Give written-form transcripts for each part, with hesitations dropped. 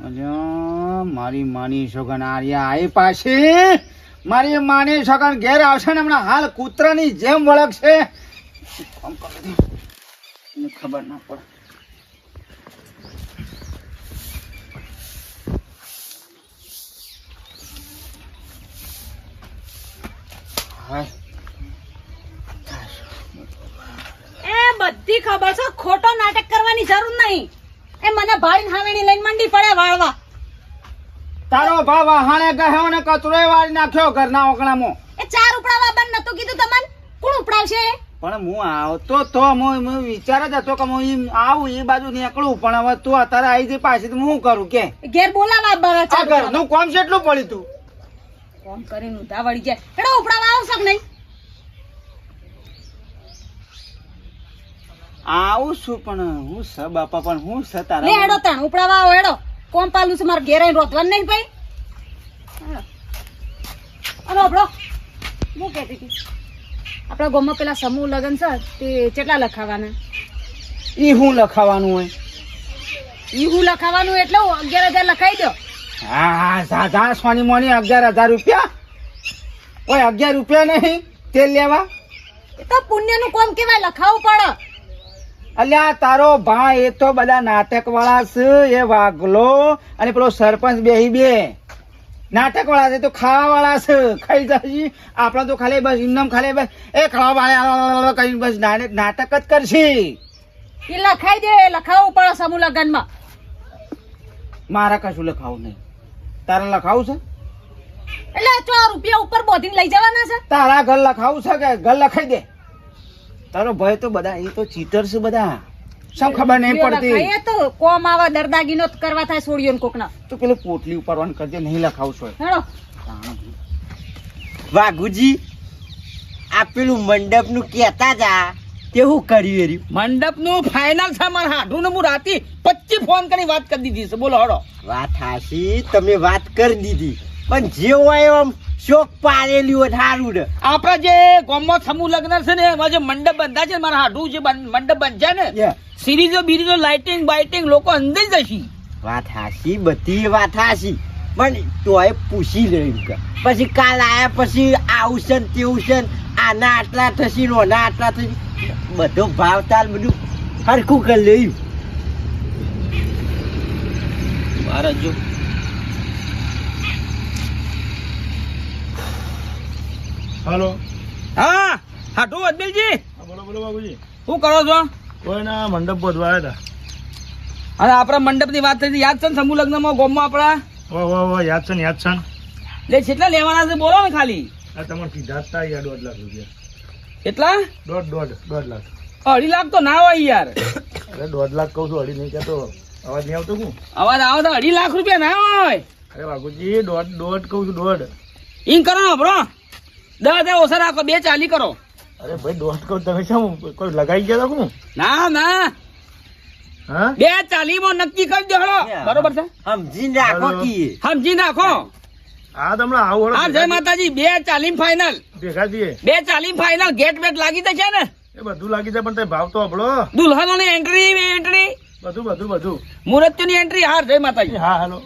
અલ્યા મારી માની છોકન આર્યા આઈ પાછી મારી માની છોકન ઘેર આવશે ને હમણાં હાલ કૂતરાની જેમ વળગશે. કામ કરી દે એને ખબર ના પડે. એ બધી ખબર છે, ખોટો નાટક કરવાની જરૂર નહીં. એ મને ભાડી હાવેણી લઈને મંડી પડે વાળવા. તારો ભાવ હાણે ગયો ને કચરોય વાળી નાખ્યો ઘરના ઓકણામાં. એ ચાર ઉપડાવા બંધ નતું કીધું તમને? કોણ ઉપડાવશે? પણ હું આવતો તો હું વિચાર જ હતો કે હું આવું એ બાજુ નીકળું, પણ હવે તું અત્યારે આવી જઈ પાછી તો હું કરું કે ઘેર બોલાવા બરા આ ઘરનું કામ કેટલું પડ્યું તું કોમ કરીને ઉધા વળી જાય. હેડો ઉપડાવા આવશો કે નહીં? આવું છું પણ હું સ બાપા પણ હું સ લે તારા હેડો તાણ ઉપડાવા આવો. હેડો કોમ પાલું છે મારે ઘેર આવીને રોતવાનું નહીં ભાઈ. અરે આપડો હું કહેતી હતી આપણા ગામમાં પેલા સમૂહ લગ્ન છે તે કેટલા લખાવાના? ઈ હું લખાવાનું હોય? ઈ હું લખાવાનું એટલે 11,000 લખાઈ દો. હા હા સાધા સોની મોની 11,000 રૂપિયા? ઓય 11 રૂપિયા નહીં તેલ લેવા? એ તો પુણ્યનું કોમ કેવાય, લખાવવું પડે. અલ્યા તારો ભાઈ એ તો બધા નાટક વાળા છે, એ વાઘલો અને પેલો સરપંચ બેહી બે નાટક વાળા છે, તો ખાવા વાળા છે. ખાઈ જશે આપડા તો ખાલી બસ ઇન્દમ ખાલી બસ એ ખાવા વાળા કઈ બસ નાટક જ કરશે. એ લખાઈ દે, લખાવવું પડે સમૂહ લગ્નમાં. મારા કશું લખાવું નહીં, તારે લખાવું છે? એટલે 4 રૂપિયા ઉપર બોધીને લઈ જવાના છે. તારા ઘર લખાવું છે કે ઘર લખાઈ દે? તારો ભાઈ તો બધા એ તો ચીટર છે બધા, શું ખબર નહીં પડતી. લખાઈએ તો કોમ આવે દરદાગીનો કરવા થાય છોડીઓને કોકના. તો પેલું પોટલી ઉપાડવાનું કરજે, નહીં લખાવું છો. હેડો વાઘુજી આ પેલું મંડપ નું કેતા જા તે હું કર્યું? મંડપ નું ફાઇનલ છે મારા હાડું ને હું રાતે 25 ફોન કરી વાત કરી દીધી છે. બોલો હડો. વાત હાશી, તમે વાત કરી દીધી પણ જે હોય એમ શોક પાડેલી હોય સારું ને. આપડા જે ગામમાં સમૂહ લગ્ન છે ને એમાં જે મંડપ બંધા છે મારા હાડું જે મંડપ બંધ્યા ને સિરીઝો બીરીઝો લાઇટિંગ બાઇટિંગ લોકો અંદર જશે. વાત હાશી, બધી વાત હાશી, પણ તોય પૂછી રહ્યું કે પછી કાલ આયા પછી આવું છે ને તેવું છે ને આના આટલા થશે ને ઓના આટલા થશે, બધો ભાવ તાલ બધું હરખું કરી લેવું. મારા જો હાલો. હા હાડું અદબીલજી બોલો બોલો બાબુજી. શું કરો છો? કોઈ ના મંડપ બોધવા આવ્યા અને આપણા મંડપ ની વાત થઈ હતી યાદ છે ને સમૂહ લગ્ન માં ગામમાં આપડા? હતા. વાહ યાદ છે ને યાદ છે ને. લે કેટલા લેવાના છે બોલો ને ખાલી. આ તમારે કીધા જ તા યાર 1.5 લાખ રૂપિયા. કેટલા? 1.5 લાખ. 2.5 લાખ તો ના હોય યાર. અરે 1.5 લાખ કહું છું, 2.5 નહીં કહેતો. અવાજ નહીં આવતો હું? અવાજ આવો તો 2.5 લાખ રૂપિયા ના હોય. અરે બાબુજી 1.5 કહું છું 1.5. ઈન કરો ને બ્રો 10 ઓછા રાખો 2.40 કરો. અરે ભાઈ 1.5 કહું, તમે શું કોઈ લગાઈ ગયા હતા હું? ના ના હા 2.40 માં નક્કી કરી દો હળો. બરોબર છે, સમજીને રાખો કી. સમજી નાખો. આ તમને આવું હા જય માતાજી 2.40 ફાઈનલ. ભેગા દઈએ 2.40 ફાઈનલ. ગેટ બેટ લાગી જશે ને? એ બધું લાગી જાય પણ તે ભાવ તો આપણો દુલ્હનોની એન્ટ્રી બધું મુહૂર્તની એન્ટ્રી. હાર જય માતાજી. હા હાલો.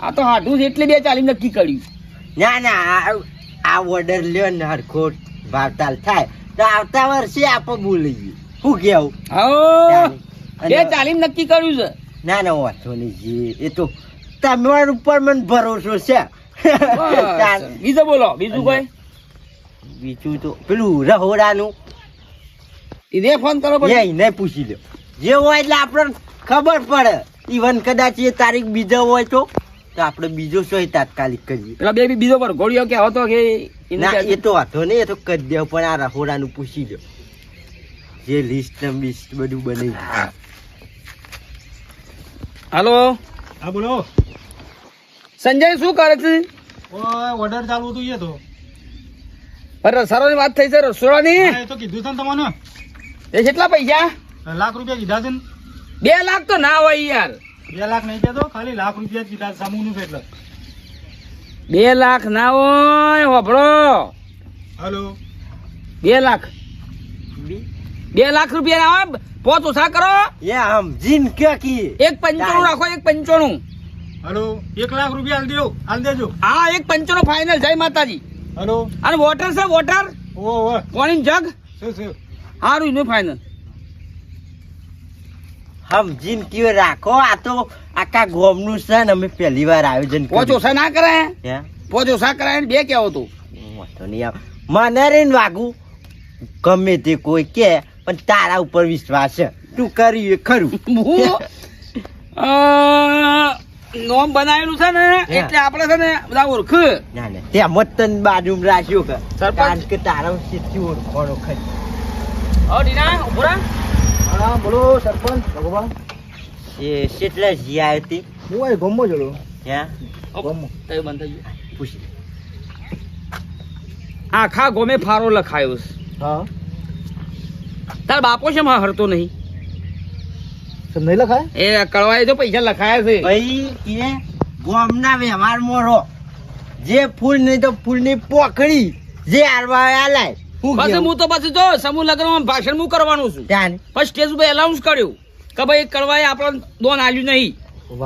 આ તો હાડું એટલે 2.40 નક્કી કર્યું. ના ના આ ઓર્ડર લ્યો ને હરખો ભાવતાલ થાય તો આવતા વર્ષે આપણે બોલીએ. શું કેવું? હા 2.40 નક્કી કર્યું છે. ના ના વાંધો નહીં જી, એ તો તમારા ઉપર મને ભરોસો છે. બસ. બીજું બોલો, બીજું કોઈ? બીજું તો પેલું રહોડાનું એને ફોન કરો પછી. એને પૂછી લો, જે હોય એટલે આપણને ખબર પડે. ઇવન કદાચ એ તારીખ બીજો હોય તો આપણે બીજો સોય તાત્કાલિક કરીએ. પેલા બે બીજો પર ઘોડીઓ કે હતો કે ના એ તો વાંધો નહીં, એ તો કરી દેવું, પણ આ રહોડાનું પૂછી લો. જે લિસ્ટ બિસ્ટ બધું બની ગયું. હાલો હા બોલો. સંજય શું કરે છે? ઓર્ડર ચાલુ હતું એ તો. અરે સરોની વાત થઈ છે રસોડાની. હા, એ તો કીધું છે ને તમને. એ કેટલા પૈસા? 1 લાખ રૂપિયા કીધા છે ને. 2 લાખ તો ના હોય યાર. 2 લાખ નહીં કહેતો, ખાલી 1 લાખ રૂપિયા જ કીધા સમૂહ નું છે એટલે. 2 લાખ ના હોય હોભળો. હાલો. 2 લાખ 2 લાખ રૂપિયા આવે, પોચ ઓછા કરો. એ સમજીને કે કી 1.95 રાખો, 1.95. હલો 1 લાખ રૂપિયા હાલ દેજો. હા, 1.95 ફાઇનલ. જય માતાજી. હલો અને વોટર છે, વોટર ઓ પાણી જગ શું સારું એનું ફાઇનલ. સમજીને કયો રાખો. આ તો આખા ગોમનું છે ને, અમે પહેલી વાર આયોજન પોચ ઓછા ના કરાય, હે પોચ ઓછા કરાય ને 2 કેવો તું. વાંધો નહીં આવે. મને રે ને વાગું ગમે તે કોઈ કે, પણ તારા ઉપર વિશ્વાસ છે, તું કર્યું એ ખરું. નોમ બનાવેલું છે ને એટલે આપણે છે ને બધા ઓળખ. ના ના તેમ જ તને બાજુમાં રાખ્યો કે સરપંચ. કારણ કે તારા સીધી ઓળખવાનો ખરી. ઓ ડીના ઉભો રહે. હા બોલો સરપંચ ભગવાન. એ કેટલા જી આવી હતી હું અહીં ગમો જોડો ત્યાં ગમો. તઈ બંધ થઈ ગયું. પૂછી આખા ગોમે ફારો લખાયો છે. હા તાર બાપો છે માં હરતો નહીં. સર નહીં લખાય. એ કળવાએ તો પૈસા લખાયા છે. ભાઈ કે ગોમના વ્યવહારમાં રહો. જે ફૂલ નહીં તો ફૂલની પોખડી જે આરવા આલાય હું પછી કેવું? હું તો પછી જો સમૂહ લગ્નમાં ભાષણ હું કરવાનું છું. ત્યાં પછી સ્ટેજ ઉપર એલાઉન્સ કર્યું કે ભાઈ કળવાએ આપણને દોન આલ્યું નહીં,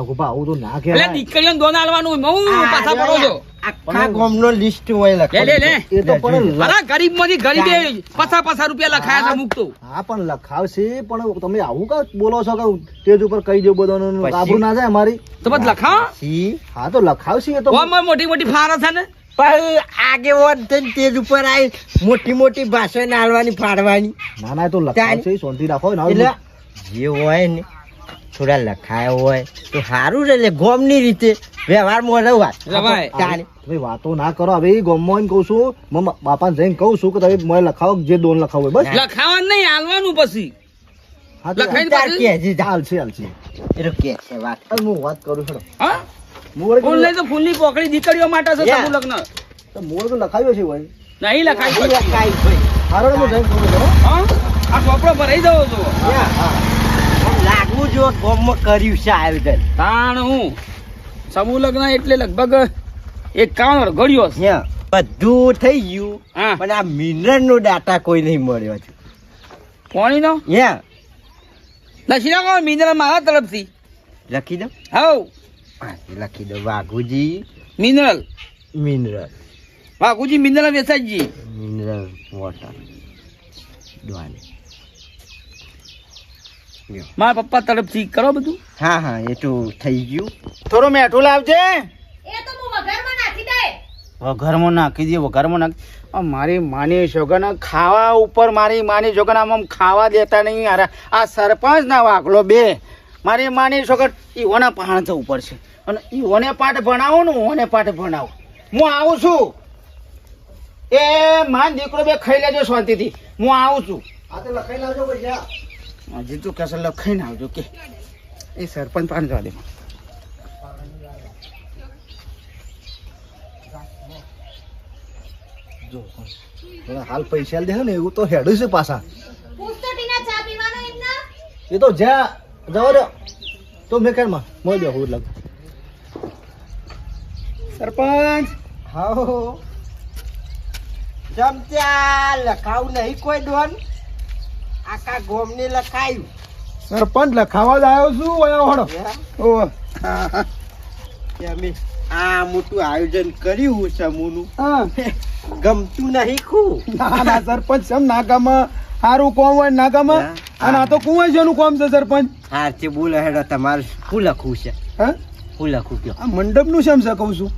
ગોપા આવું તો ના એટલે કહેવાય. દીકરીઓને દોન આલવાનું હોય. હું પાછા પડો છો. આખા ગોમનો લિસ્ટ હોય લે લે લે. એ તો પણ અરે ગરીબ માંથી ગરીબે પચાસ રૂપિયા લખાયા છે મૂકતો. હા પણ લખાવશે, પણ તમે આવું કા બોલો છો કે સ્ટેજ ઉપર કહી દો બધાનું પછી? આબરૂ ના જાય અમારી. તો પછી લખાવો. પછી હા તો લખાવશે એ તો. ઓમાં મોટી મોટી ફારા છે ને. પણ આગેવાન થઈને તેજ ઉપર આવી મોટી મોટી ભાષણ આલવાની ફાડવાની. ના ના એ તો લખાવશે, શાંતિ રાખો ને. એટલે જે હોય ને થોડા લખાયા હોય તો સારું છે. એટલે ગોમની રીતે વ્યવહારમાં રહેવા. રવાય. તાણે. તમે વાતો ના કરો. હવે ગોમમાં કહું છું, મમ્મા બાપાને જઈને કહું છું કે તમે મને લખાવો જે દોન લખાવો હોય બસ. લખાવાનું નહીં, આલવાનું પછી. હા તો લખાઈને તાર પછી? કહેજે જા. હાલશે હાલશે. એ તો કે છે વાત. હવે હું વાત કરું છું. હા? મોડે ફૂલ લઈ તો ફૂલની પોકળી દીકરીઓ માટે છે. Yeah. સમૂહ લગ્ન તો લખાવ્યો છે ભાઈ. નહીં લખાય. અહીં લખાય ભાઈ. હારો હું જઈને કહું છું. હા? આ ચોપડો ભરાઈ દઉં છું. આમ લાગવું જો ગોમમાં કર્યું છે આયોજન. તાણ હું સમૂહ લગ્ન એટલે લગભગ 51 ઘડિયો છે. ત્યાં બધું થઈ ગયું, હા. પણ આ મિનરલ નો ડાટા કોઈ નહીં મળ્યો છે. કોણી નો ત્યાં લખી નાખો મિનરલ મારા તરફથી. લખી દો. હવ હા, લખી દો. વાઘુજી મિનરલ, મિનરલ વાઘુજી મિનરલ વેસાજી. મિનરલ વોટર દ્વાને. લ્યો. મારા પપ્પા તરફથી કરો બધું. હા હા એ તો થઈ ગયું. થોડું મેઠું લાવજે. એ તો હું વઘારમાં નાખી દે. વઘારમાં નાખી દે, વઘારમાં નાખ. આ મારી માની છોકરાને ખાવા ઉપર મારી માની છોકરાને આમ ખાવા દેતા નહીં. યાર આ સરપંચ ના વાકલો બે મારી માની છોકર ઈઓના પાણ થવું પડશે. અને ઈઓને પાઠ ભણાવો ને ઓને પાઠ ભણાવો. હું આવું છું. એ માન દીકરો બે ખાઈ લેજો શાંતિથી. હું આવું છું. હા તો લખાઈ લાવજો પૈસા. હજી તું કશે લખાઈને આવજો કે એ સરપંચ પાન જવા દે. જો થોડા હાલ પૈસા દે ને એવું તો હેડું છે પાછા. પૂછતો ટીના ચા પીવાનો એમના. એ તો જ્યાં જવા દો તો મેં કેમ મોય દો હું લાગ. સરપંચ હા જમત્યા લખાવું નહીં કોઈ ડોન. આખા ગોમને લખાયું. સરપંચ લખાવા જ આવ્યો છું. ઓયા હોડો. ઓ કે અમે આ મોટું આયોજન કર્યું સમૂહનું. હા ગમતું નહીં ખું. ના ના સરપંચ સમ ના ગામમાં સારું કોમ હોય ના ગામમાં. હા. અને આ તો કુંવરજીનું કોમ છે સરપંચ. હા તે બોલો હેડો તમારે શું લખવું છે? હા શું લખવું કયો? આ મંડપનું શેમ છે કહું છું.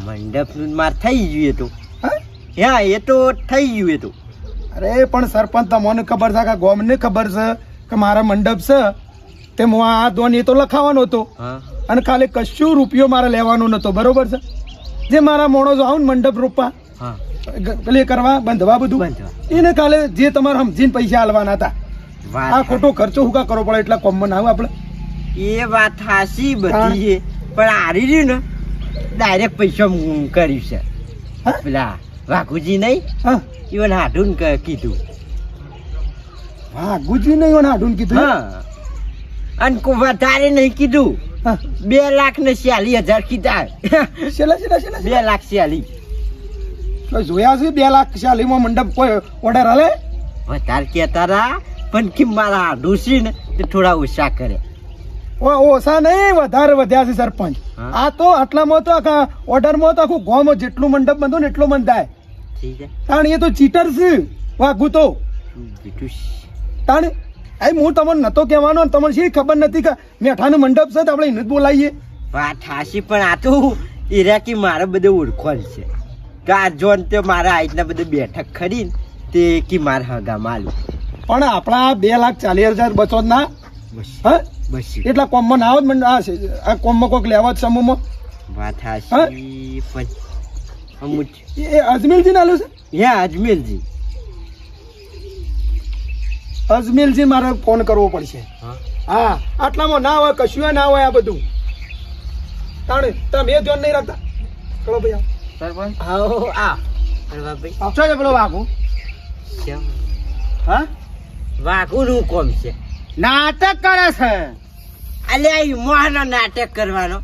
મંડપનું માર થઈ ગયું એ તો. હા હા એ તો થઈ ગયું એ તો. અરે પણ સરપંચ તમને ખબર છે કે ગોમને ખબર છે કે મારા મંડપ છે તે હું આ દોન એ તો લખાવાનો હતો. હા અને ખાલી કશું રૂપિયો મારે લેવાનો નતો. બરોબર છે. જે મારા મોણો આવું ને મંડપ રોપવા હા પેલી કરવા બંધવા બધું બંધવા. એને કાલે જે તમારે સમજીને પૈસા આલવાના હતા. વાત આ ખોટો ખર્ચો હુકા કરવો પડે એટલા કોમમાં ના આવે આપણે. એ વાત હાસી બધી છે, પણ હારી રહ્યું ને ડાયરેક્ટ પૈસા કર્યું છે. હા? પેલા વાઘુજી નહીં હા ઈવન હાડું કીધું. હા ગુજી નહીં હોય હાડું કીધું. હા અને કોઈ વધારે નહીં કીધું. હા 2,46,000 કીધા. છેલ્લા છેલ્લા છેલ્લા 2,46,000. તો જોયા છે 2,46,000 મંડપ કોઈ ઓર્ડર હાલે. વધારે કહેતા રહ્યા પણ કે મારા હાડું છે ને તે થોડા ઓછા કરે. ઓછા નહીં વધારે વધ્યા છે સરપંચ. હા. આ તો આટલામાં તો આખા ઓર્ડરમાં તો આખું ગામ જેટલું મંડપ બંધો ને એટલો બંધાય. ઠીક છે તાણ એ તો ચીટર છે વાઘું તો બીજું તાણ હું તમને નતો કહેવાનો ને તમને શી ખબર નથી કે મેઠાનું મંડપ છે તો આપણે એને જ બોલાવીએ. વાત હાશી પણ આ તો એરાકી મારે બધે ઓળખોલ છે તો આ જોન તે મારા આઈટના બધે બેઠક ખરી ને તે કી મારે હગા માલું પણ આપણા 2,40,000 બચો જ ના બસ હા બસ એટલા કોમમાં ના આવે આ કોમમાં કોઈક લેવા જ સમૂહમાં વાત હાશી પણ અમુક એ અજમેરજી નાલું છે. યા અજમેરજી અજમેરજી મારે ફોન કરવો પડશે. હા હા આટલામાં ના હોય કશું ના હોય આ બધું તાણે તમે એ ધ્યાન નહીં રાખતા. ચલો ભાઈ આવો. સરપંચ આવો આ અરે ભાઈ શું છે પેલો વાઘુ? કેમ હા વાઘુનું કોમ છે નાટક કરે છે. અલ્યા ઈ મોહનો નાટક કરવાનો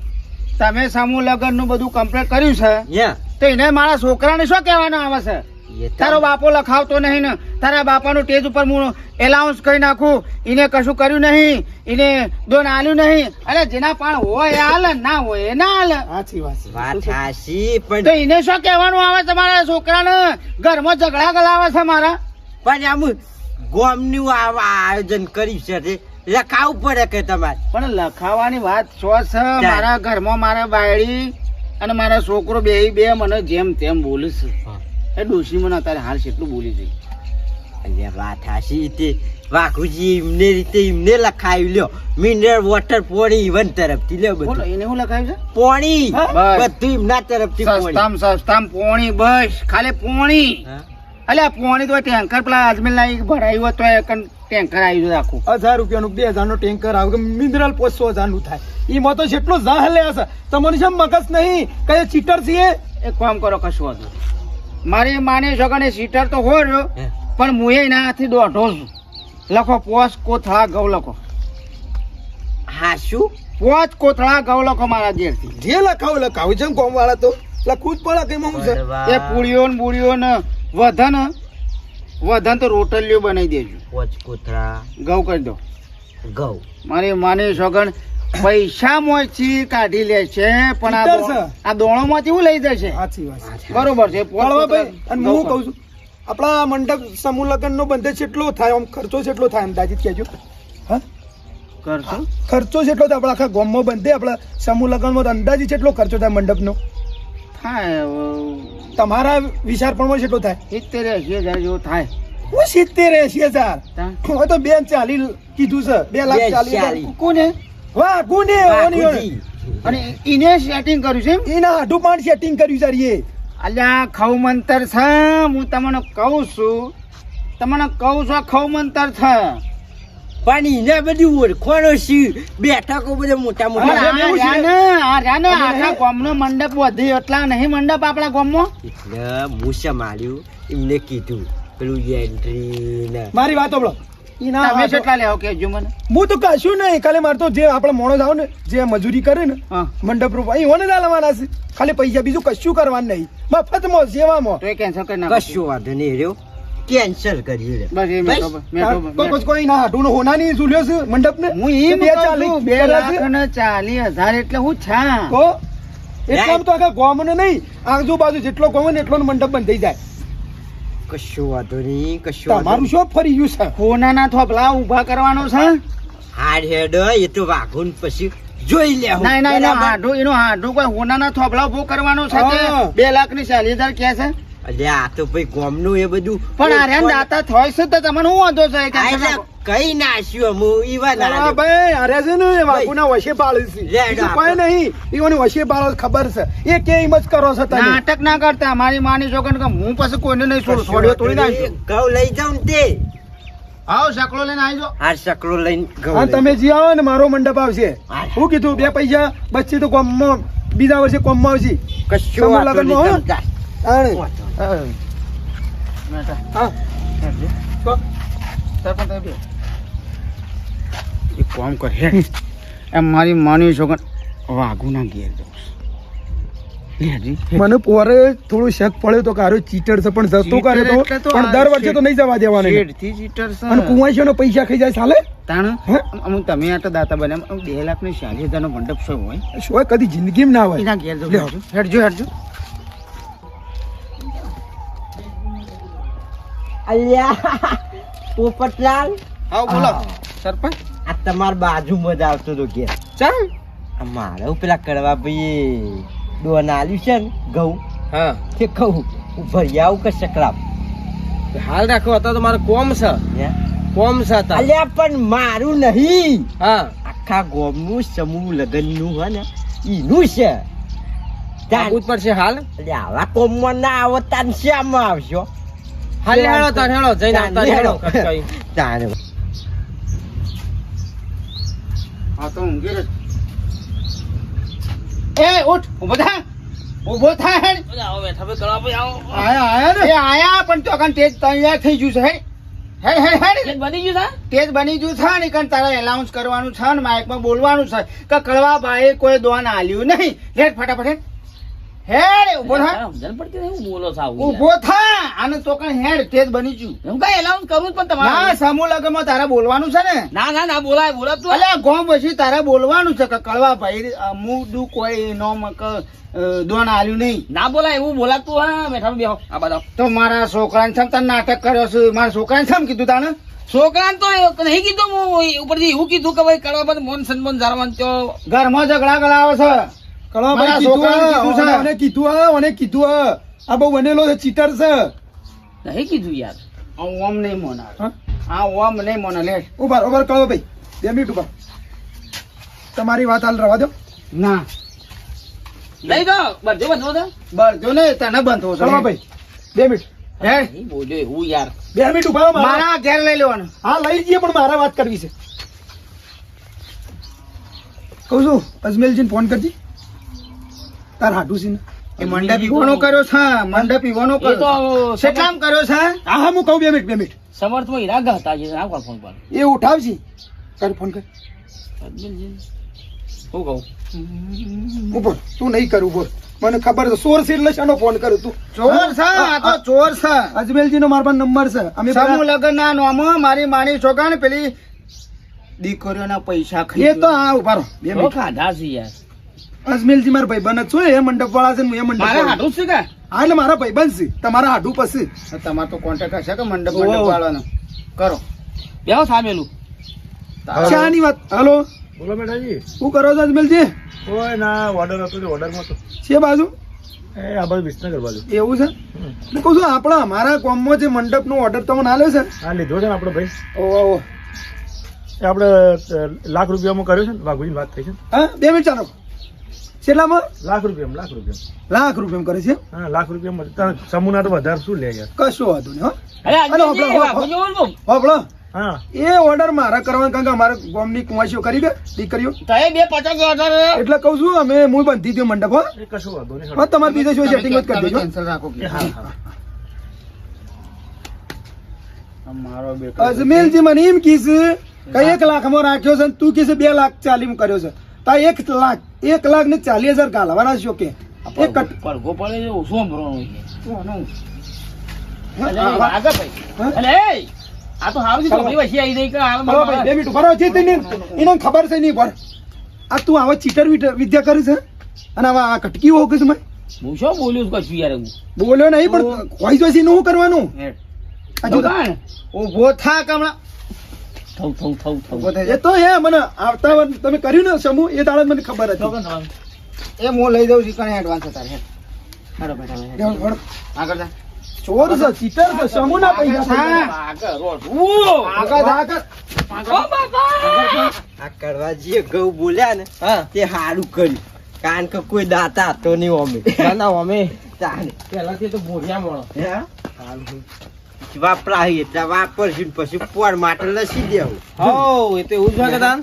તમે સમૂહ લગ્ન નું બધું કમ્પ્લીટ કર્યું છે યા તો એને મારા છોકરાને શું કહેવાનું આવે છે? એ તો તારો બાપો લખાવતો નહીં ને તારા બાપાનું ટેજ ઉપર હું એલાઉન્સ કરી નાખું એને કશું કર્યું નહીં એને દોન આલ્યું નહીં. અરે જેના પણ હોય એ હાલે ના હોય એ ના હાલે. સાચી વાત છે. વાત હાશી તો પણ એને શું કહેવાનું આવે છે મારા છોકરાને? ઘરમાં ઝઘડા ગલાવે છે મારા. પણ આમ ગોમનું આયોજન કર્યું છે તે લખાવું પડે કે તમારે પણ લખાવાની વાત શું છે? મારા ઘરમાં મારા બાયડી અને મારા છોકરો બે મને જેમ તેમ બોલે છે. એ ડોશી મને અત્યારે હાલ કેટલું બોલી છે. અલ્યા વાત હાશી તે વાઘુજી એમને રીતે એમને લખાયું લ્યો મિનરલ વોટર પોણી ઇવન તરફથી લ્યો બોલો બધું એને શું લખાયું છે? પોણી બસ. બધું એમના તરફથી પોણી સસ્તામ પોણી બસ ખાલી પોણી. હા? અલ્યા પોણી તો ટેન્કર પેલા અજમેર લાવી ભરાયું હોય તો ટેન્કર આવી જાય આખું. 1,000 રૂપિયાનું 2,000 નું ટેન્કર આવે મિનરલ 500,000 નું થાય. એમાં તો જેટલો જાહ લે હશે તમને શેમ મગજ નહીં કઈ ચીટર છીએ. એક કામ કરો કશું વાંધો નહીં. મારી માની છોકરાને સીટર તો હોય જ, હે? પણ હું એના હાથથી દોઢો છું. લખો પોસ કોથળા ઘઉં લખો. હા શું પોચ કોથળા ઘઉં લખો મારા ઘેરથી. જે લખાવું છે કોમ વાળા તો લખવું જ પડે કઈ હું છે. એ પૂળીઓ ને બુળીઓ ને વધન તો રોટલીઓ બનાવી દેજો. પોચ કોથળા ઘઉં કરી દો. ઘઉં મારી માની છોકર પૈસા માંથી કાઢી લે છે પણ ચીટર છે. આ દોણો માંથી હું લઈ જશે. સાચી વાત છે. બરોબર છે. પોચ વાળવાભાઈ, કોથળા અને ઘઉં હું કહું છું આપણા મંડપ સમૂહ લગ્ન નો બંધે કેટલો થાય આમ ખર્ચો કેટલો થાય અંદાજિત કહેજો. હા કરશો. ખર્ચો જેટલો થાય આપણા આખા ગામમાં બંધે આપણા સમૂહ લગ્નમાં અંદાજિત કેટલો ખર્ચો થાય મંડપનો થાય તમારા વિચારપણમાં કેટલો થાય? 70-80 હજાર જેવો થાય. હું 70-80,000 તાં. હવે તો 2,40,000 કીધું છે. 2,40,000 કોને? વાહ ગુને વાઘુજી અને એને સેટિંગ કર્યું છે એમ? એના હાડું પણ સેટિંગ કર્યું છે રે. અલ્યા ખવ મંતર છે. હું તમને કહું છું ખવ મંતર છે. પણ એને બધી ઓળખવાનો છે બેઠકો બધા મોટા પણ મોટા આ રહ્યા ને આખા ગામનો મંડપ વધી એટલા નહીં મંડપ આપણા ગામમાં. એટલે હું સંભાળ્યું એમને કીધું પેલું એન્ટ્રી ને મારી વાત સાંભળો. એના તમે હાડું- કેટલા લેવો કહેજો મને. હું તો કશું નહીં ખાલી મારે તો જે આપણે મોણસ આવો ને જે મજૂરી કરે ને હા. મંડપ રૂપ અહીં ના લેવાના છે ખાલી પૈસા બીજું કશું કરવાનું નહીં મફતમાં સેવામાં. તો એ કેન્સલ કરી નાખો. કશું વાંધો નહીં રહ્યો કેન્સલ કર્યું રે બસ એ બસ. કોઈ ના હાડું હોનાની ઝૂલ્યો છે મંડપ ને હું એમ કહું છું 2,40,000 એટલે હું છા. તો એટલામાં તો આખા ગામને નહીં આજુબાજુ જેટલો ગામ હોય ને એટલો મંડપ બંધ થઈ જાય. કશું વાંધો નહીં કશું તમારું શું ફરી ગયું છે? કોનાના થોભલા ઊભા કરવાનો છે? હાડ હેડ એ તો વાઘુન પછી જોઈ લે ના એનું હાડું કોઈ હોનાના થોભલા ઉભો કરવાનો છે કે હા. 2,40,000 કે છે? અલે આ તો ભાઈ ગોમનું એ બધું પણ આ રહ્યા દાતા થોય છે તો તમને શું વાંધો છે? આ એટલે કઈ નાશ્યું અમુ ઈવા ના હા ભાઈ અરે છે ને એ વાઘુના વશે પાળે છે લે, બીજું કોઈ નહીં ઈઓની વશે પાળે છે, ખબર છે એ કે એમ જ કરો છો તમે. નાટક ના કરતા. મારી માની છોકરી કે હું પછી કોઈને નહીં છોડું. છોડ્યો તોડી નાખ્યો. ઘઉં લઈ જાઉં ને તે આવો શકલો લઈને આવી જાઓ. હાર સકડો લઈને ઘઉં હા લઈ તમે જી આવો ને મારો મંડપ આવશે. હા. હું કીધું 2 પૈસા બચશે તો કોમમાં બીજા વર્ષે કોમમાં આવશે. કશું સમૂહ વાંધો નહીં, લગ્નમાં, તમ તાર. તાણે. વાંધો હા. હા તો એક કામ કર હેડ. એમ મારી માની છોકરી વાઘુ ના ઘેર જાઉં. મને પોરે થોડું શક પડ્યો તો કે આરો ચીટર છે પણ જતો ચીટર કરે એટલે તો તો પણ આ દર વર્ષે તો નહીં જવા દેવાનો એને. શેઠથી ચીટર છે. અને કુંવાશીઓનો પૈસા ખાઈ જાય સાલે તાણ હે? અમુક તમે આ તો દાતા બન્યા 2 લાખ ને 40,000 નો મંડપ શું હોય શું કદી જિંદગીમાં ના હોય. એના ઘેર લ્યો. જવું હેડજો અલ્યા પોપટલાલ હા બોલો સરપંચ આ તમાર બાજુમાં જ આવતો તો કે ચાલ આ મારે પેલા કરવા ભાઈ ડોન આલ્યું છે ને ઘઉં હા તે કહું હું ભરી આવું કે સકરામ હાલ રાખો હતા તો મારે કોમ છે હે? કોમ છે હતા અલ્યા પણ મારું નહીં હા આખા ગામનું સમૂહ લગ્નનું હે ને ઈનું છે આવવું જ પડશે હાલ અલ્યા આવા કોમમાં ના આવો તાન શ્યામાં આવશો હાલ હેડો તાર હેડો જઈને આવતા હેડો કઈ તારે હા તો ઊંઘી રહે એ ઉઠ ઊભો થા હેડ આવો બેઠા ભાઈ કરવા ભાઈ આવો આયા ને એ આયા પણ તો કાન તેજ તૈયાર થઈ ગયું છે હેડ એ બની ગયું તેજ બની ગયું છે ને કાન તારા એલાઉન્સ કરવાનું છે ને માઇકમાં બોલવાનું છે કે કડવા ભાઈ કોઈ દોન આલ્યું નહીં હેડ ફટાફટ હેડ ઊભો થા સમજણ પડતી નહીં હું બોલો છો આવું ઊભો થા આને તો કાન હેડ તેજ બની ગયું હું કઈ એલાઉન્સ કરું જ પણ ના તમારે સમૂહ લગ્નમાં તારે બોલવાનું છે ને ના બોલાય તું અલ્યા ગોમ પછી તારે બોલવાનું છે કે કડવા ભાઈ મુદું કોઈ નોમ દોન આલ્યું નહીં ના બોલાય એવું બોલાતું હા બેઠા બેહો આ બધા તો મારા છોકરાને છમ તને નાટક કર્યો છે મારા છોકરાને છમ કીધું તાને છોકરાને તો નહીં કીધું હું ઉપરથી એવું કીધું કે ભાઈ કરવા બધું મોન સન્માન જાળવવાનું તો ઘરમાં ઝઘડા ગળાવે છે કળવાભાઈ મારા કીધું છોકરાને મને કીધું આ બહુ બનેલો છે ચીટર છે. નહીં કીધું યાર આ ઓમ નહીં મોના હા? આ ઓમ નહીં મોના લે ઉભા કળવાભાઈ 2 મિનિટ ઉભા તમારી વાત હાલ રવા દો. ના લઈ દો બધો બળજો ને તને બંધ થો કળવાભાઈ 2 મિનિટ હેડ નહીં બોલ્યો એવું યાર 2 મિનિટ ઉભા રહો. મારા ઘેર લઈ લેવાનું હા લઈ જઈએ પણ મારા વાત કરવી છે. કહું છું અજમેલજીને ફોન કરજી તાર હાડું છે એ મંડપ પીવાનો કર્યો છે મંડપ પીવાનો એ તો કર્યો કેટલામ કર્યો છે હા હું કહું 2 મિનિટ સમર્થમાં ઈરાગા હતા જે ના ફોન પર એ ઉઠાવજી તારે ફોન કર હું કહું ઉપર તું નહીં કરું બોલ મને ખબર છે સોર છે એટલે શાનો ફોન કરું તું ચોર છે આ તો ચોર છે અજમેલજી નો મારા પાસે નંબર છે અમે સમૂહ લગ્ન ના નોમો મારી માની છોકરાને પેલી દીકરીઓના પૈસા એ તો હા ઉભા રહો 2 તો મિનિટ ખાધા છે યાર અજમેલજી મારા ભાઈબંધ જ છો એ મંડપ વાળા છે ને હું એ મંડપ મારે વાળો. હાડું છે કે હા એટલે મારા ભાઈબંધ છે તમારા હાડું પછી તમારો તો કોન્ટેક્ટ હશે કે મંડપ ઓહો. મંડપ વાળાનો કરો બેહો સામેલું શાની વાત હાલો બોલો બેટાજી શું કરો છો અજમેલજી કોઈ ના ઓર્ડર હતો તે ઓર્ડરમાં તો છે બાજુ એ આ બાજુ વિસનગર બાજુ એવું છે હું કહું છું આપણા અમારા ગામમાં જે મંડપનો ઓર્ડર તમને આલ્યો છે હા લીધો છે ને આપણો ભાઈ ઓહો એ આપણે લાખ રૂપિયામાં કર્યો છે ને વાઘુજી વાત થઈ છે હા 2 મિનિટ ચાલો કેટલામાં લાખ રૂપિયામાં લાખ રૂપિયા કરે છે હા લાખ રૂપિયામાં તારા સમૂહના તો વધારે શું લે યાર કશો વાંધો નહીં હો અરે હાલો, આજથી હો, વાઘુજી બોલ. હોભળો હા એ ઓર્ડર મારા કરવાનું કારણ કે અમારા ગામની કુંવાસીઓ કરી દે દીકરીઓ તો એ 250 order એટલે કહું છું અમે હું બંધી દઉં મંડપ હો એ કશું વાંધો નહીં હા, તમારે બીજે શું સેટિંગ જ કરી દેજો કેન્સલ રાખો એ હા હા મારો બેટો અજમેલજી મને એમ કીસ કે 1 લાખમાં રાખ્યો છે ને તું કીસ 2 લાખ 40 કર્યો છે તો 1 લાખ ને 40,000 ગાલવાના છો કે એ કટ પડઘો પડે છે, ઓછું સંભળવાનું છે. અલે, હા, આગળ ભાઈ. હા? અલે, એ, આ તો હારું છે, છોકરી વચ્ચે આઈ ગઈ કે હાલ ચાલો ભાઈ 2 મિનિટ ઉભા રહો. જે તેને એને ખબર છે નહીં પણ આ તું આવા ચીટર વિદ્યા કરે છે અને આવા કટકી હો કે છે મેં હું શું બોલ્યું છું કશું યાર હું બોલ્યો નહીં પણ કોઈ જોઈશે નું કરવાનું હેડ. હજુ તો- દુકાન. ઊભો થા કમળા થઉ. ઊભો થઈ એ જા. તો મને આવતા વાર તમે કર્યું ને સમૂહ એ દાડે મને ખબર હતી એ હું લઈ દઉં છું કણે એડવાન્સ તારે હેડ. હેડો બેટા હેડ. વળ, વળ. આગળ જા ચોર છે ચીટર છે સમૂહ ના પૈસા હા. આગળ રોડ. ઓ, આગળ જા આગળ ઓ બાપા. આ કરવાજીએ ઘઉં બોલ્યા ને તે સારું કર્યું કારણ કે કોઈ દાતા હતો નહીં અમે અમે તાને પેલાથી તો બોરિયા મળો હે? વાપરાય એટલે વાપરશું ને પછી પોર માટે લસી દેવું હો એ તો એવું જ હોય કે તાન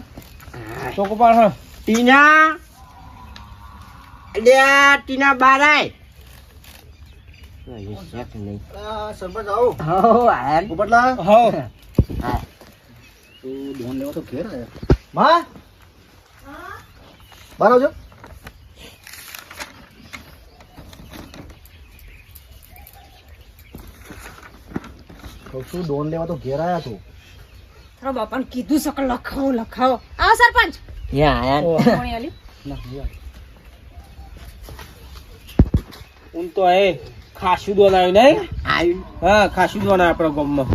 ચોકો પાડ હ ટીના અલ્યા ટીના બારાય નહીં સરપંચ આવો હો આયા પોપટલા હો તું ધોન લેવો તો ઘેર આવ્યો. માં બહાર આવજો કહું છું ડોન લેવા તો ઘેર આયા તું. તારા બાપાને કીધું સકળ લખાવો આવો સરપંચ યા કોણી આલી હું તો એ ખાસું દોન આવ્યું નહીં આવ્યું હા ખાસું દોન આપણા ગામમાં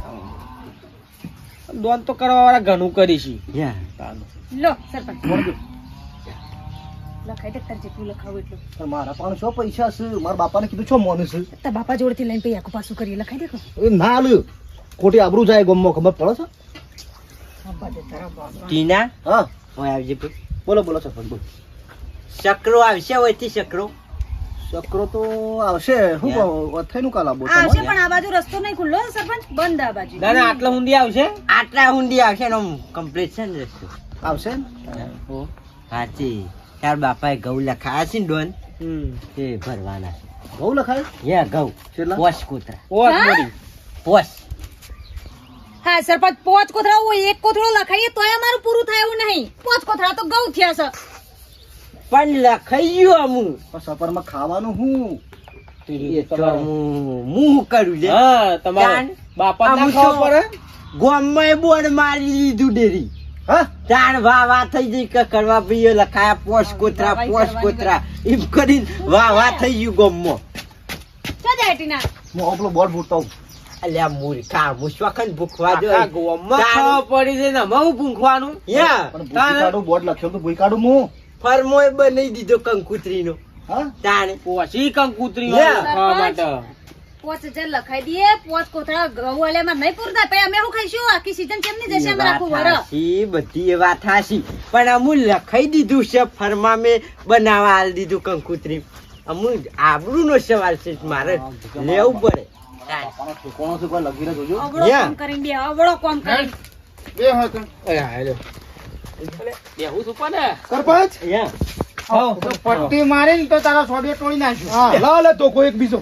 દોન તો કરવા વાળા ઘણું કરીશી યા લો સરપંચ લખાઈ દે તાર જેટલું લખાવું એટલું પણ મારા પણ શું પૈસા છે મારા બાપાને કીધું છો મોને છે તાર બાપા જોડેથી લઈને પછી આખું પાછું કરી લખાઈ દે એ ના હાલ્યું ખોટી આબરૂ જાય ગમમાં ખબર પડે છે ટીના હા ઓય આવજે ભાઈ. બોલો બોલો સરપંચ બોલો શકરો આવશે હોયથી શકરો ચક્રો તો આવશે શું કહો અથાઈનું કાલ આબો આવશે પણ આ બાજુ રસ્તો નહીં ખુલ્લો સરપંચ બંધ આ બાજુ ના ના આટલા ઊંડી આવશે આટલા ઊંડી આવશે ને કમ્પ્લીટ છે ને રસ્તો આવશે ને? સાચી તાર બાપાએ ઘઉં લખાયા છે ને ડોન એ ભરવાના છે ઘઉં લખાય યા ઘઉં કેટલા? પોસ કૂતરા ઓસ હા? મોડી પોસ હા સરપંચ 5 કોથળા હોય એક કોથળો લખાઈએ તોય અમારું પૂરું થાય એવું નહીં 5 કોથળા તો ઘઉં થયા છે પણ લખાઈ ગયું અમું પણ સફરમાં ખાવાનું હું એ તો હું કરું છે હા તમારા જાણ. બાપા ના આમ ખાવા શું? પડે ગોમમાં બોર્ડ મારી દીધું ડેરી હા તાણ વાહ થઈ ગઈ કે કરવા ભાઈઓ લખાયા પોસ કોતરા પોસ કોતરા એમ કરીને વાહ થઈ ગયું ગોમમાં ચો જાય ટીના હું આપણો બોર્ડ ભૂટતો હું અલ્યા મૂર્ખા હું શોખન ભૂખવા જો આખા ગામમાં ખાવા પડી છે ને અમે હું પૂંખવાનું યા પણ ભૂઈ કાઢું બોર્ડ લખ્યો તો ભૂઈ કાઢું હું ફરમોય બનાવી દીધો કંકુતરીનો હા તાણ પોસી કંકુતરી યા. ખાવા માટે 5000 લખાઈ દઈએ 5 કોથળા ઘઉં વાળામાં નહીં પૂરતા પછી અમે શું ખાઈશું આખી સીઝન કેમ નહીં જશે અમારે આખું વરસ હાસી, બધી એ વાત હાસી પણ અમુ લખાઈ દીધું છે ફરમા મેં બનાવવા હાલ દીધું કંકુતરી અમુ આબરૂ નો સવાલ છે મારે લેવું પડે તાણ. બાપાનો ઠેકોણો છે કોઈ લગીને જોજો અવળો યા. કામ કરીને બે અવળો કામ કરીને બે હોય તો બેહું છું પણ સરપંચ યા. તો પટ્ટી મારીને તો તારા સોડિયો તોડી નાખ્યો હા લાવ લે ધોકો એક બીજો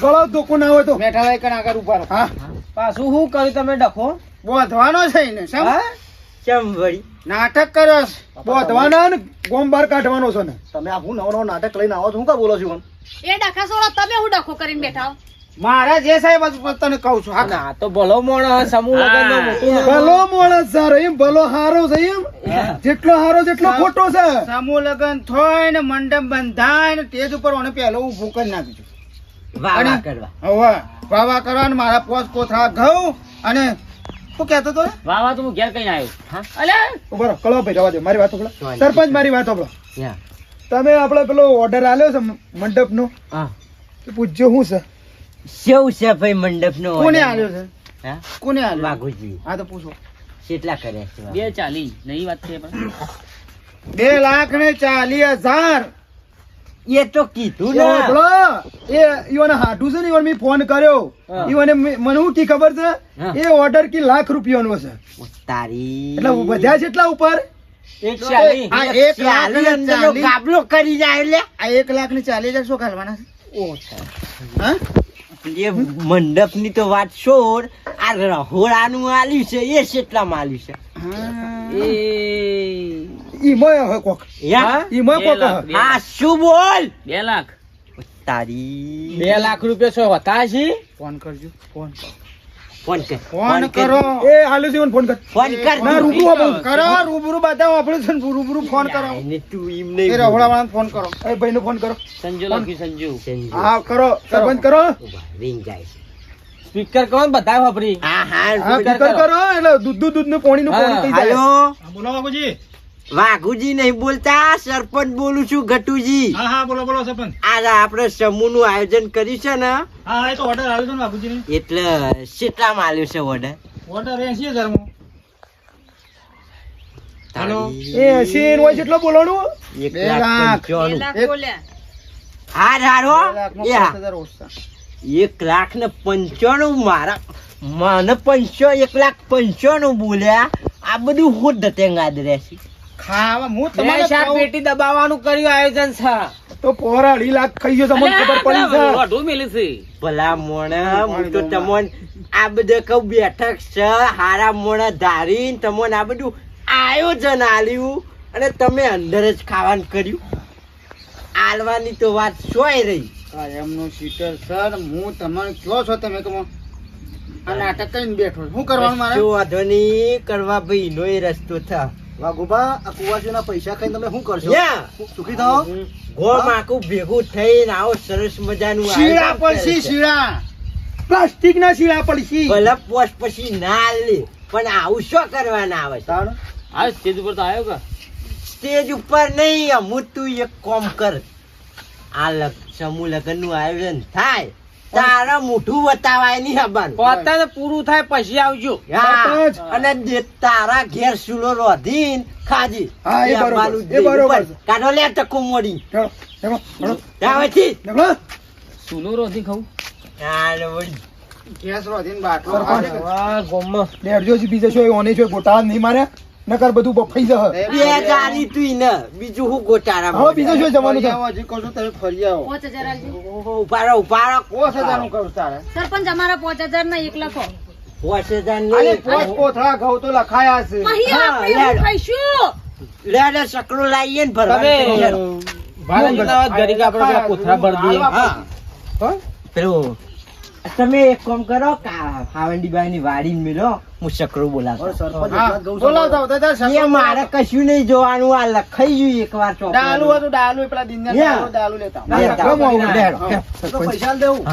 ગળો ધોકો ના હોય તો બેઠા હોય કણ આગળ ઉભા રહો. હા પાછું શું કર્યું તમે ડખો બોધવાનો છે ને સમ ચમ વળી નાટક કર્યો છે. બોધવાના ને ગોમ બહાર કાઢવાનો છે ને તમે આ હું નવો નવો નાટક લઈને આવો છો હું કા બોલો છો મને એ ડખા સોળો તમે હું ડખો કરીને બેઠા હો? મારા જે સાહેબ તને કહું છું હા ના તો ભલો મોણસ સમૂહ લગનનો મોટું ભલો માણસ સારો એમ ભલો હારો છે એમ જેટલો હારો જેટલો ખોટો છે સમૂહ લગન થોય ને મંડપ બંધાય ને તેજ ઉપર મને પહેલો ઊભું કરી નાખ્યું વાહ વાહ અને- કરવા હવે વાવા કરવાનું મારા 5 કોથળા ઘઉં અને શું કહેતો તો વાવા તો હું ઘેર કઈ આવ્યો હા અલે ઉભા રહો કળવા ભાઈ જવા દે મારી વાત સાંભળો સોરી. સરપંચ મારી વાત સાંભળો યા. તમે આપણે પેલો ઓર્ડર આલ્યો છે મંડપ નો હા. પૂછજો શું છે શેવ છે ભાઈ મંડપ નો કોને આલ્યો છે હા કોને આલ્યો વાઘુજી હા તો પૂછો કેટલા કર્યા છે વાઘુ? 240 નહીં વાત છે પણ 2,40,000 એ તો કીધું એ ને પેલો એ ઈવોને હાડું છે ને ઈવોને મેં ફોન કર્યો હા. ઈવોને મને શું કી ખબર છે હા. એ ઓર્ડર કી ₹1,00,000 છે તારી એટલે વધ્યા છે એટલા ઉપર 140 આ ચાલી અંદરનો 1,40,000 ગાબલો કરી જાય લે આ 1,40,000 શું ઘાલવાના છે હા એ મંડપ ની તો વાત છોડ આ રહોડાનું આલ્યું છે એ કેટલામાં આલ્યું છે ઈમોય હોય કોક યા? ઈમોય કોક બે લાખ. હોય. હા શું બોલ 2 લાખ તારી 2 લાખ રૂપિયા શું હતા છે ફોન કરજો ફોન ફોન કર ફોન કરો એ હાલો છે ફોન કર ફોન કર ના, રૂબરૂ આપો. કરો રૂબરૂ બતાવો આપણે છે ને રૂબરૂ ફોન કરો એને તું એમ એ નહીં રહોડાવાળાને ફોન કરો એ ભાઈને ફોન કરો સંજુ લખ્યું સંજુ સંજુ. હા કરો સરપંચ કરો ઉભા, ring જાય છે. સ્પીકર કોણ બધા વાપરી હા હા હા ફિકર કરો એટલે દૂધ નું પાણી નું પાણી થઈ જાય હાલો બોલો બાબુજી વાઘુજી નહીં બોલતા સરપંચ બોલું છું ગટુજી હા હા બોલો બોલો સરપંચ આજે આપણે સમૂહ નું આયોજન કર્યું છે ને હા એ તો ઓર્ડર આવ્યો છે ને બાબુજી એટલે કેટલામાં આલ્યું છે ઓર્ડર ઓર્ડર 80,000 માં એ હસી હોય જેટલો બોલવાનું 1,95,000 લાખ એક- બોલ્યા હાર હારો 2,05,000 ઓછા 1,95,000 મારા મને 1,95,000 બોલ્યા આ બધું હું દતેંગાદ રહેશે ખાવા હું તમારે તમારે શાક પેટી દબાવવાનું કર્યું આયોજન છે તો પોરા 2.5 લાખ ખાઈ ગયો તમને ખબર પડી છે અઢું મિલી છે ભલા મોણા હું તો તમોન આ બધા કઉ બેઠક છે હારા મોણા ધારીને તમોન આ બધું આયોજન આલ્યું અને તમે અંદર જ ખાવાનું કર્યું આલવાની તો વાત સોય રહી એમનું સીટર સર હું તમને કયો છો તમે કે આ નાટક કરીને બેઠો છું. શું કરવાનું મારે કશો વાંધો નહીં કરવા ભાઈ નો એ રસ્તો થા વાઘુબા આ કુવાસીના પૈસા ખાઈને તમે શું કરશો યા. સુખી થાઓ ગોળ માકું ભેગું થઈને આવો સરસ મજાનું શીળા આયોજન પડશી કરે છે. શીળા પ્લાસ્ટિક ના શીળા પડશી ભલે પોસ્ટ પછી ના લે પણ આવું શું કરવાના આવે છે તાણ આ સ્ટેજ ઉપર તો આવ્યો કા સ્ટેજ ઉપર નહીં અમુક તું એક કોમ કર આ સમૂહ લગ્ન નું આયોજન થાય તારા મોઢું બતાવાય નહીં હબાન પોતા પૂરું થાય પછી આવજો હા, અને તારા ઘેર સુલો રોધીન ખાજી હા, એ બરોબર, હબાનું એ બરોબર. ઉપર. કાઢો લે ટકો મોડી ચાલો, ચાલો, ચાલો. ત્યાંથી નીકળો. સુલો રોધી ખાવું ગેસ રોધીને બાટલો સરપંચ. ખાધો. લેરજો છે, બીજે શું ઓને શું ગોટાળા નહીં મારે નકર બધું બફાઈ જશે. બે જારી તું ને બીજું હું ગોટારા હવે બીજું શું જવાનું ફરી છે? આવો, હજી કહું છું તમે ફરી આવો 5000 આલજો. ઉપાડો ઉપાડો 5000 નું કરું તારે સરપંચ અમારા 5000 ના એક લખો. 5000 અરે નહીં. પોચ કોથળા ઘઉં તો લખાયા છે અહીં હા, આપણે લેડો. એવું ખાઈશું. લે લે સકડો લાવીએ ને ભરવા તમે ભાડા ગરીબ આપણે પેલા કોથળા ભરી દઈએ હા. પેલું તમે એક કામ કરો હાવંડી બાઈ ની વાડી મેલો હું સકડો બોલાવતો હવે સરપંચ હા, એટલા જ કહું છું. બોલાવતા હોતા તાર એ સકડો મારે કશું નહીં જોવાનું આ લખાઈ ગયું એકવાર ચોપડામાં. ડાલુ હતું ડાલુ પેલા દિનના યા. ડાલુ લેતા લેતા. ગમો આવું. લેડો. તો પૈસા આલ દેવું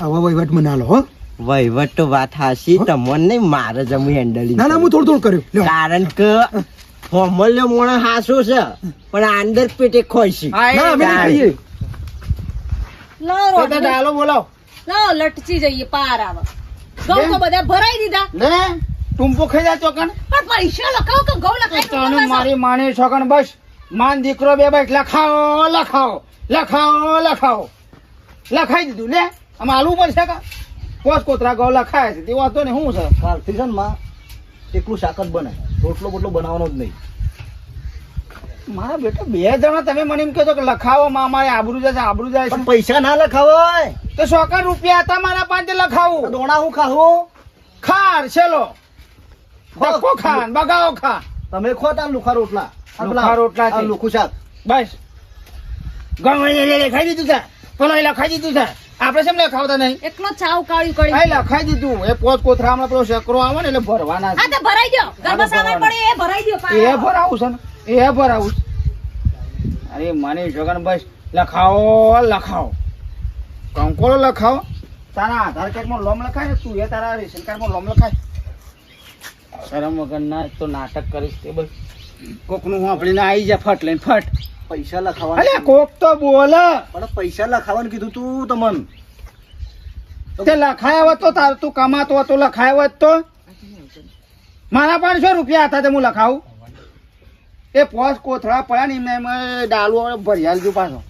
આવા વહીવટ મને હાલો હો. વહીવટ તો વાત હાસી તમને નહીં મારે જ હું હેન્ડલિંગ ના ના હું થોડું થોડું કર્યું લ્યો. કારણ કે હોમલ્યો મોણો હાસો છે પણ આ અંદર પેટે ખોઈ છે ના અમે નહીં ખાઈએ. લાવો તો તાર ડાલો બોલાવ લાવો લટચી જઈએ પાર આવે. ઘઉં તો બધા ભરાઈ દીધા લે ટુંપો ખાઈ જા ચોકન પણ પૈસા લખાવો કે ઘઉં લખાય તો તને લખાશો. મારી માની છોકન બસ માન દીકરો બે બસ લખાવો લખાવો લખાવો લખાવો લખાઈ દીધું લે આમાં આલુ પડશે કા પોચ કોતરા ઘઉં લખાય છે તે વાતો ને શું છે કાલથી છે ને માં એકલું શાક જ બને રોટલો બોટલો બનાવવાનો જ નહીં. મારા બેટા બે જણા તમે મને એમ કહેતો કે લખાવો માં મારે આબરૂ જાય છે આબરૂ જાય પણ છે પૈસા ના લખાવાય તો 100 રૂપિયા હતા મારા પાંચે લખાવું દોણા હું ખાવું ખાર છેલો ધક્કો ખાન બગાવો ખા તમે ખો તા લુખા રોટલા આ પેલા- લુખા રોટલા છે. આ લુખું શાક બસ ઘઉં લખાઈ દીધું છે પેલો એ લખાઈ દીધું છે આપણે કેમ લખાવતા નહીં એકલો ચાવ કાળ્યું કરી આ લખાઈ દીધું એ પોચ કોથરા હમણાં પેલો શકરો આવે ને એટલે ભરવાના હા તો ભરાઈ દો ગરબા સામાન પડે એ ભરાઈ દો છે એ ભરાવું છે ને એ ભરાવું છે અરે મને જગન બસ લખાવો લખાવો કંકોળો લખાવો તારા આધાર કાર્ડમાં લોમ લખાય ને તું એ તારા રેશન કાર્ડમાં લોમ લખાય શરમ વગર ના તો નાટક કરીશ તે બસ કોકનું સાંભળીને આવી જા ફટ લઈને ફટ પૈસા અલે લખાવાના કોક તો બોલ પણ પૈસા લખાવાનું કીધું તું તમને તે લખાયા હોત તો તાર તું કમાતો હતો લખાયા હોત તો મારા 500 રૂપિયા હતા તે હું લખાવું એ પોસ કોથળા પડ્યા ને એમને ડાલુ ભરી આલજો પાછો